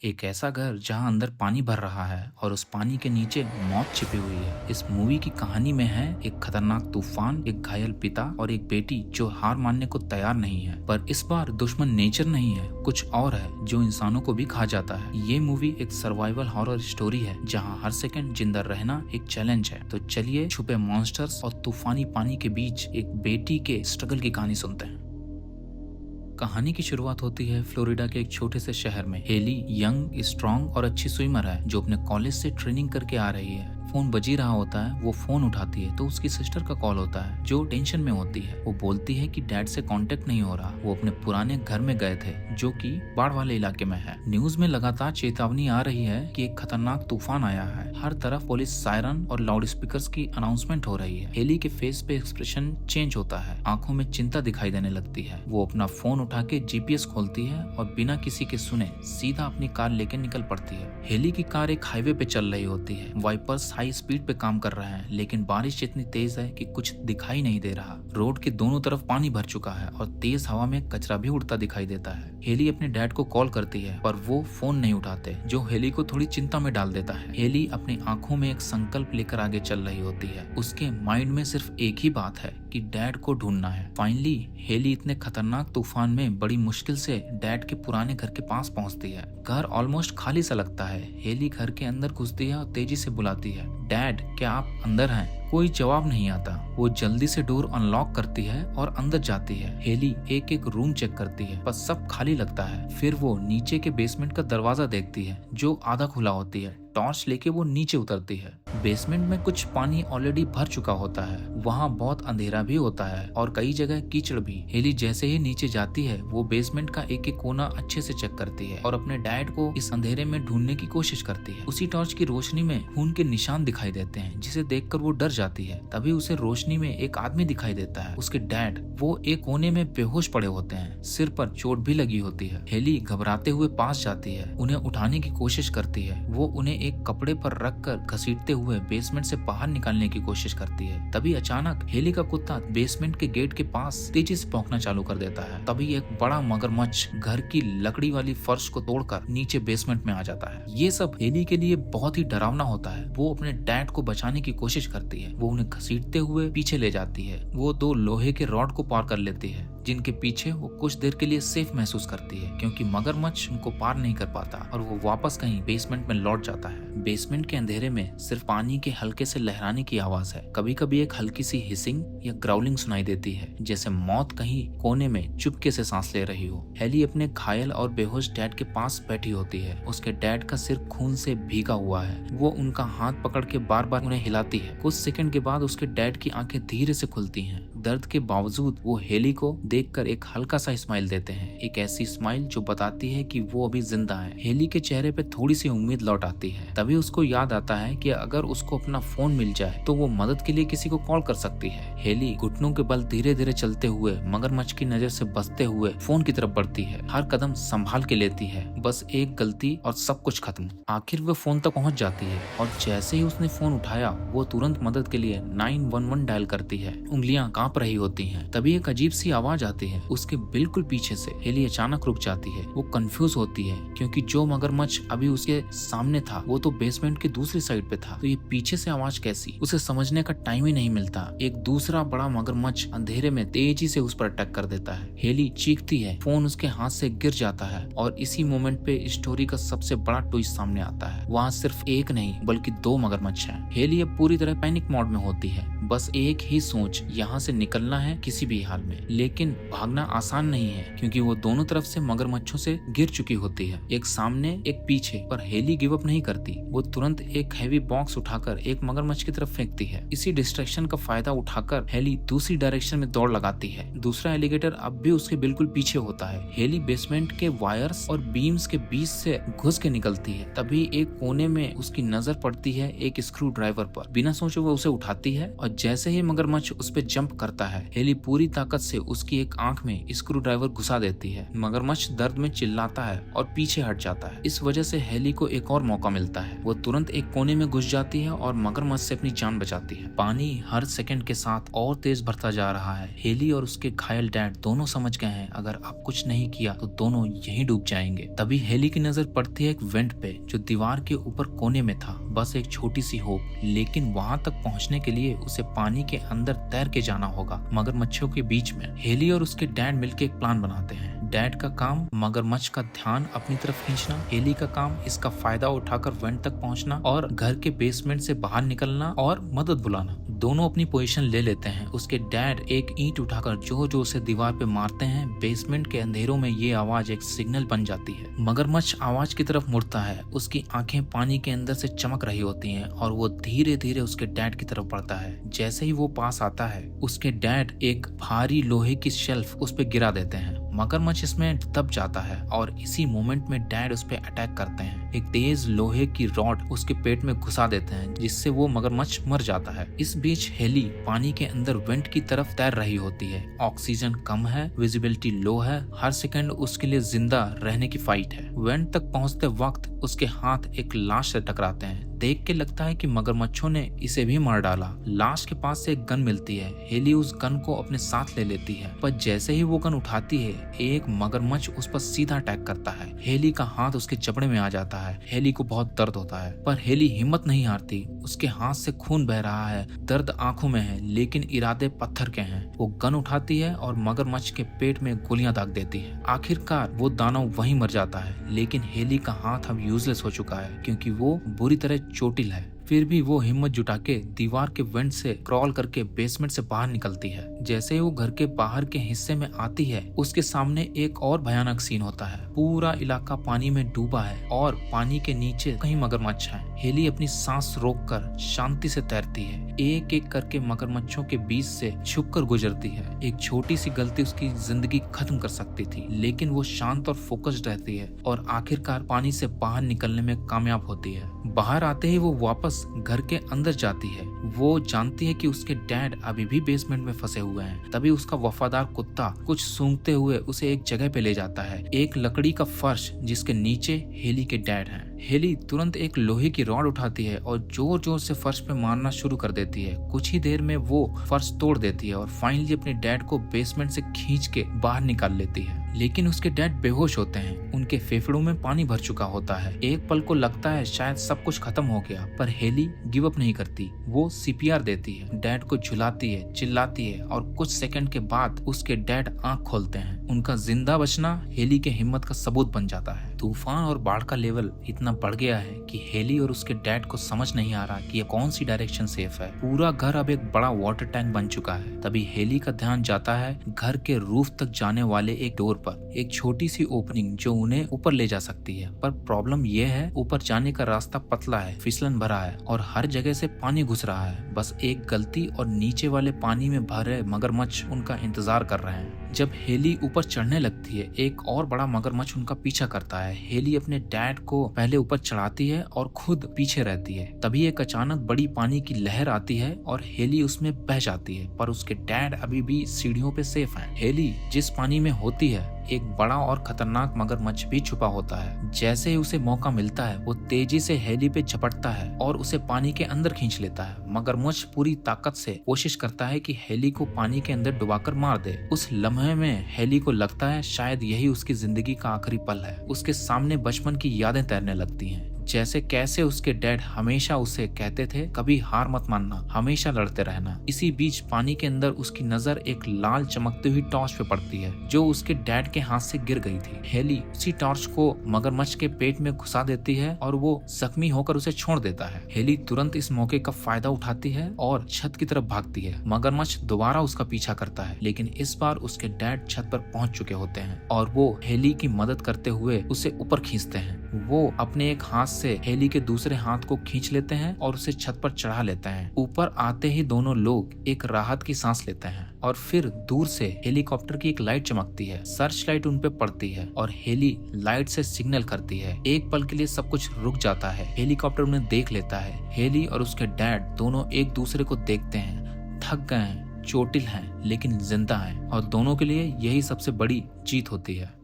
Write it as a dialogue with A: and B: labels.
A: एक ऐसा घर जहां अंदर पानी भर रहा है और उस पानी के नीचे मौत छिपी हुई है। इस मूवी की कहानी में है एक खतरनाक तूफान, एक घायल पिता और एक बेटी जो हार मानने को तैयार नहीं है। पर इस बार दुश्मन नेचर नहीं है, कुछ और है जो इंसानों को भी खा जाता है। ये मूवी एक सर्वाइवल हॉरर स्टोरी है जहां हर सेकंड जिंदा रहना एक चैलेंज है। तो चलिए छुपे मॉन्स्टर्स और तूफानी पानी के बीच एक बेटी के स्ट्रगल की कहानी सुनते हैं। कहानी की शुरुआत होती है फ्लोरिडा के एक छोटे से शहर में। हेली यंग, स्ट्रांग और अच्छी स्विमर है जो अपने कॉलेज से ट्रेनिंग करके आ रही है। फोन बजी रहा होता है, वो फोन उठाती है तो उसकी सिस्टर का कॉल होता है जो टेंशन में होती है। वो बोलती है कि डैड से कांटेक्ट नहीं हो रहा, वो अपने पुराने घर में गए थे जो कि बाढ़ वाले इलाके में है। न्यूज में लगातार चेतावनी आ रही है कि एक खतरनाक तूफान आया है। हर तरफ पुलिस सायरन और लाउड स्पीकर्स की अनाउंसमेंट हो रही है। हेली के फेस पे एक्सप्रेशन चेंज होता है, आंखों में चिंता दिखाई देने लगती है। वो अपना फोन उठा के जीपीएस खोलती है और बिना किसी के सुने सीधा अपनी कार लेके निकल पड़ती है। हेली की कार एक हाईवे पे चल रही होती है। वाइपर्स हाई स्पीड पे काम कर रहे हैं, लेकिन बारिश इतनी तेज है कि कुछ दिखाई नहीं दे रहा। रोड के दोनों तरफ पानी भर चुका है और तेज हवा में कचरा भी उड़ता दिखाई देता है। हेली अपने डैड को कॉल करती है पर वो फोन नहीं उठाते, जो हेली को थोड़ी चिंता में डाल देता है। हेली अपनी आंखों में एक संकल्प लेकर आगे चल रही होती है। उसके माइंड में सिर्फ एक ही बात है कि डैड को ढूंढना है। फाइनली हेली इतने खतरनाक तूफान में बड़ी मुश्किल से डैड के पुराने घर के पास पहुंचती है। घर ऑलमोस्ट खाली सा लगता है। हेली घर के अंदर घुसती है और तेजी से बुलाती है, डैड क्या आप अंदर हैं? कोई जवाब नहीं आता। वो जल्दी से डोर अनलॉक करती है और अंदर जाती है। हेली एक एक रूम चेक करती है पर सब खाली लगता है। फिर वो नीचे के बेसमेंट का दरवाजा देखती है जो आधा खुला होती है। टॉर्च लेके वो नीचे उतरती है। बेसमेंट में कुछ पानी ऑलरेडी भर चुका होता है। वहाँ बहुत अंधेरा भी होता है और कई जगह कीचड़ भी। हेली जैसे ही नीचे जाती है वो बेसमेंट का एक एक कोना अच्छे से चेक करती है और अपने डैड को इस अंधेरे में ढूंढने की कोशिश करती है। उसी टॉर्च की रोशनी में खून के निशान दिखाई देते हैं जिसे देखकर वो डर जाती है। तभी उसे रोशनी में एक आदमी दिखाई देता है, उसके डैड। वो एक कोने में बेहोश पड़े होते हैं, सिर पर चोट भी लगी होती है। हेली घबराते हुए पास जाती है, उन्हें उठाने की कोशिश करती है। वो उन्हें एक कपड़े पर रखकर घसीटते हुए बेसमेंट से बाहर निकालने की कोशिश करती है। तभी अचानक हेली का कुत्ता बेसमेंट के गेट के पास तेजी से भौंकना चालू कर देता है। तभी एक बड़ा मगरमच्छ घर की लकड़ी वाली फर्श को तोड़कर नीचे बेसमेंट में आ जाता है। ये सब हेली के लिए बहुत ही डरावना होता है। वो अपने डैड को बचाने की कोशिश करती है। वो उन्हें घसीटते हुए पीछे ले जाती है। वो दो लोहे के रॉड को पार कर लेती है जिनके पीछे वो कुछ देर के लिए सेफ महसूस करती है, क्योंकि मगरमच्छ उनको पार नहीं कर पाता और वो वापस कहीं बेसमेंट में लौट जाता है। बेसमेंट के अंधेरे में सिर्फ पानी के हल्के से लहराने की आवाज है। कभी कभी एक हल्की सी हिसिंग या ग्राउलिंग सुनाई देती है, जैसे मौत कहीं कोने में चुपके से सांस ले रही हो। हेली अपने घायल और बेहोश डैड के पास बैठी होती है। उसके डैड का सिर खून से भीगा हुआ है। वो उनका हाथ पकड़ के बार बार उन्हें हिलाती है। कुछ सेकंड के बाद उसके डैड की आंखें धीरे से खुलती हैं। दर्द के बावजूद वो हेली को देखकर एक हल्का सा स्माइल देते हैं, एक ऐसी स्माइल जो बताती है कि वो अभी जिंदा है। हेली के चेहरे पे थोड़ी सी उम्मीद लौट आती है। तभी उसको याद आता है कि अगर उसको अपना फोन मिल जाए तो वो मदद के लिए किसी को कॉल कर सकती है। हेली घुटनों के बल धीरे धीरे चलते हुए मगरमच्छ की नजर से बचते हुए फोन की तरफ बढ़ती है। हर कदम संभाल के लेती है, बस एक गलती और सब कुछ खत्म। आखिर वो फोन तक पहुंच जाती है और जैसे ही उसने फोन उठाया वो तुरंत मदद के लिए 911 डायल करती है। उंगलियां कांप रही होती हैं। तभी एक अजीब सी आवाज आती है उसके बिल्कुल पीछे से। हेली अचानक रुक जाती है। वो कंफ्यूज होती है क्योंकि जो मगरमच्छ अभी उसके सामने था वो तो बेसमेंट की दूसरी साइड पे था, तो ये पीछे से आवाज कैसी? उसे समझने का टाइम ही नहीं मिलता। एक दूसरा बड़ा मगरमच्छ अंधेरे में तेजी से उस पर अटैक कर देता है। हेली चीखती है, फोन उसके हाथ से गिर जाता है और इसी मोमेंट पे स्टोरी का सबसे बड़ा ट्विस्ट सामने आता है। वहाँ सिर्फ एक नहीं बल्कि दो मगरमच्छ हैं। हेली अब पूरी तरह पैनिक मोड में होती है। बस एक ही सोच, यहाँ से निकलना है किसी भी हाल में। लेकिन भागना आसान नहीं है क्योंकि वो दोनों तरफ से मगरमच्छों से घिर चुकी होती है, एक सामने एक पीछे। पर हेली गिव अप नहीं करती। वो तुरंत एक हैवी बॉक्स उठाकर एक मगरमच्छ की तरफ फेंकती है। इसी डिस्ट्रैक्शन का फायदा उठाकर हेली दूसरी डायरेक्शन में दौड़ लगाती है। दूसरा एलिगेटर अब भी उसके बिल्कुल पीछे होता है। हेली बेसमेंट के वायर्स और बीम्स के बीच से घुस के निकलती है। तभी एक कोने में उसकी नजर पड़ती है एक स्क्रू ड्राइवर पर। बिना सोचे वो उसे उठाती है और जैसे ही मगरमच्छ उस पर जंप करता है। हेली पूरी ताकत से उसकी एक आंख में स्क्रू ड्राइवर घुसा देती है। मगरमच्छ दर्द में चिल्लाता है और पीछे हट जाता है। इस वजह से हेली को एक और मौका मिलता है। वो तुरंत एक कोने में घुस जाती है और मगरमच्छ से अपनी जान बचाती है। पानी हर सेकंड के साथ और तेज बढ़ता जा रहा है। हेली और उसके घायल डैड दोनों समझ गए हैं अगर अब कुछ नहीं किया तो दोनों यहीं डूब जाएंगे। तभी हेली की नजर पड़ती है एक वेंट पे जो दीवार के ऊपर कोने में था। बस एक छोटी सी होप, लेकिन वहां तक पहुंचने के लिए उसे पानी के अंदर तैर के जाना होगा मगरमच्छों के बीच में। हेली और उसके डैड मिलकर एक प्लान बनाते हैं। डैड का काम मगरमच्छ का ध्यान अपनी तरफ खींचना, हेली का काम इसका फायदा उठाकर वेंट तक पहुंचना और घर के बेसमेंट से बाहर निकलना और मदद बुलाना। दोनों अपनी पोजीशन ले लेते हैं। उसके डैड एक ईंट उठाकर जोर जोर से दीवार पे मारते हैं। बेसमेंट के अंधेरों में ये आवाज एक सिग्नल बन जाती है। मगरमच्छ आवाज की तरफ मुड़ता है। उसकी आंखें पानी के अंदर से चमक रही होती हैं और वो धीरे धीरे उसके डैड की तरफ बढ़ता है। जैसे ही वो पास आता है उसके डैड एक भारी लोहे की शेल्फ उस पे गिरा देते हैं। मगरमच्छ इसमें दब जाता है और इसी मोमेंट में डैड उस पे अटैक करते हैं। एक तेज लोहे की रॉड उसके पेट में घुसा देते हैं जिससे वो मगरमच्छ मर जाता है। इस बीच हेली पानी के अंदर वेंट की तरफ तैर रही होती है। ऑक्सीजन कम है, विजिबिलिटी लो है, हर सेकंड उसके लिए जिंदा रहने की फाइट है। वेंट तक पहुंचते वक्त उसके हाथ एक लाश से टकराते हैं। देख के लगता है कि मगरमच्छों ने इसे भी मार डाला। लाश के पास से एक गन मिलती है। हेली उस गन को अपने साथ ले लेती है, पर जैसे ही वो गन उठाती है एक मगरमच्छ उस पर सीधा अटैक करता है। हेली का हाथ उसके जबड़े में आ जाता है। हेली को बहुत दर्द होता है, पर हेली हिम्मत नहीं हारती। उसके हाथ से खून बह रहा है, दर्द आंखों में है, लेकिन इरादे पत्थर के हैं। वो गन उठाती है और मगरमच्छ के पेट में गोलियां दाग देती है। आखिरकार वो दानव वहीं मर जाता है, लेकिन हेली का हाथ अब यूजलेस हो चुका है क्योंकि वो बुरी तरह चोटिल है। फिर भी वो हिम्मत जुटा के दीवार के वेंट से क्रॉल करके बेसमेंट से बाहर निकलती है। जैसे ही वो घर के बाहर के हिस्से में आती है उसके सामने एक और भयानक सीन होता है। पूरा इलाका पानी में डूबा है और पानी के नीचे कहीं मगरमच्छ है। हेली अपनी सांस रोककर शांति से तैरती है। एक एक करके मगरमच्छों के बीच से छुपकर गुजरती है। एक छोटी सी गलती उसकी जिंदगी खत्म कर सकती थी, लेकिन वो शांत और फोकस्ड रहती है और आखिरकार पानी से बाहर निकलने में कामयाब होती है। बाहर आते ही वो वापस घर के अंदर जाती है। वो जानती है कि उसके डैड अभी भी बेसमेंट में फंसे हुए हैं। तभी उसका वफादार कुत्ता कुछ सूंघते हुए उसे एक जगह पे ले जाता है, एक लकड़ी का फर्श जिसके नीचे हेली के डैड हैं। हेली तुरंत एक लोहे की रॉड उठाती है और जोर जोर से फर्श पे मारना शुरू कर देती है। कुछ ही देर में वो फर्श तोड़ देती है और फाइनली अपने डैड को बेसमेंट से खींच के बाहर निकाल लेती है। लेकिन उसके डैड बेहोश होते हैं। उनके फेफड़ों में पानी भर चुका होता है। एक पल को लगता है शायद सब कुछ खत्म हो गया, पर हेली गिव अप नहीं करती। वो सीपीआर देती है, डैड को झुलाती है, चिल्लाती है और कुछ सेकंड के बाद उसके डैड आंख खोलते हैं। उनका जिंदा बचना हेली के हिम्मत का सबूत बन जाता है। तूफान और बाढ़ का लेवल इतना बढ़ गया है कि हेली और उसके डैड को समझ नहीं आ रहा कि ये कौन सी डायरेक्शन सेफ है। पूरा घर अब एक बड़ा वाटर टैंक बन चुका है। तभी हेली का ध्यान जाता है घर के रूफ तक जाने वाले एक डोर पर, एक छोटी सी ओपनिंग जो उन्हें ऊपर ले जा सकती है। पर प्रॉब्लम यह है ऊपर जाने का रास्ता पतला है, फिसलन भरा है और हर जगह से पानी घुस रहा है। बस एक गलती और नीचे वाले पानी में भरे मगरमच्छ उनका इंतजार कर रहे हैं। जब हेली ऊपर चढ़ने लगती है एक और बड़ा मगरमच्छ उनका पीछा करता है। हेली अपने डैड को पहले ऊपर चढ़ाती है और खुद पीछे रहती है। तभी एक अचानक बड़ी पानी की लहर आती है और हेली उसमें बह जाती है, पर उसके डैड अभी भी सीढ़ियों पे सेफ हैं। हेली जिस पानी में होती है एक बड़ा और खतरनाक मगरमच्छ भी छुपा होता है। जैसे ही उसे मौका मिलता है वो तेजी से हेली पे झपटता है और उसे पानी के अंदर खींच लेता है। मगरमच्छ पूरी ताकत से कोशिश करता है कि हेली को पानी के अंदर डुबाकर मार दे। उस लम्हे में हेली को लगता है शायद यही उसकी जिंदगी का आखिरी पल है। उसके सामने बचपन की यादें तैरने लगती हैं, जैसे कैसे उसके डैड हमेशा उसे कहते थे कभी हार मत मानना, हमेशा लड़ते रहना। इसी बीच पानी के अंदर उसकी नजर एक लाल चमकती हुई टॉर्च पे पड़ती है जो उसके डैड के हाथ से गिर गई थी। हेली उसी टॉर्च को मगरमच्छ के पेट में घुसा देती है और वो जख्मी होकर उसे छोड़ देता है। हेली तुरंत इस मौके का फायदा उठाती है और छत की तरफ भागती है। मगरमच्छ दोबारा उसका पीछा करता है, लेकिन इस बार उसके डैड छत पर पहुंच चुके होते हैं और वो हेली की मदद करते हुए उसे ऊपर खींचते हैं। वो अपने एक हाथ से हेली के दूसरे हाथ को खींच लेते हैं और उसे छत पर चढ़ा लेते हैं। ऊपर आते ही दोनों लोग एक राहत की सांस लेते हैं और फिर दूर से हेलीकॉप्टर की एक लाइट चमकती है। सर्च लाइट उन पे पड़ती है और हेली लाइट से सिग्नल करती है। एक पल के लिए सब कुछ रुक जाता है। हेलीकॉप्टर उन्हें देख लेता है। हेली और उसके डैड दोनों एक दूसरे को देखते हैं। थक गए हैं, चोटिल हैं लेकिन जिंदा हैं और दोनों के लिए यही सबसे बड़ी जीत होती है।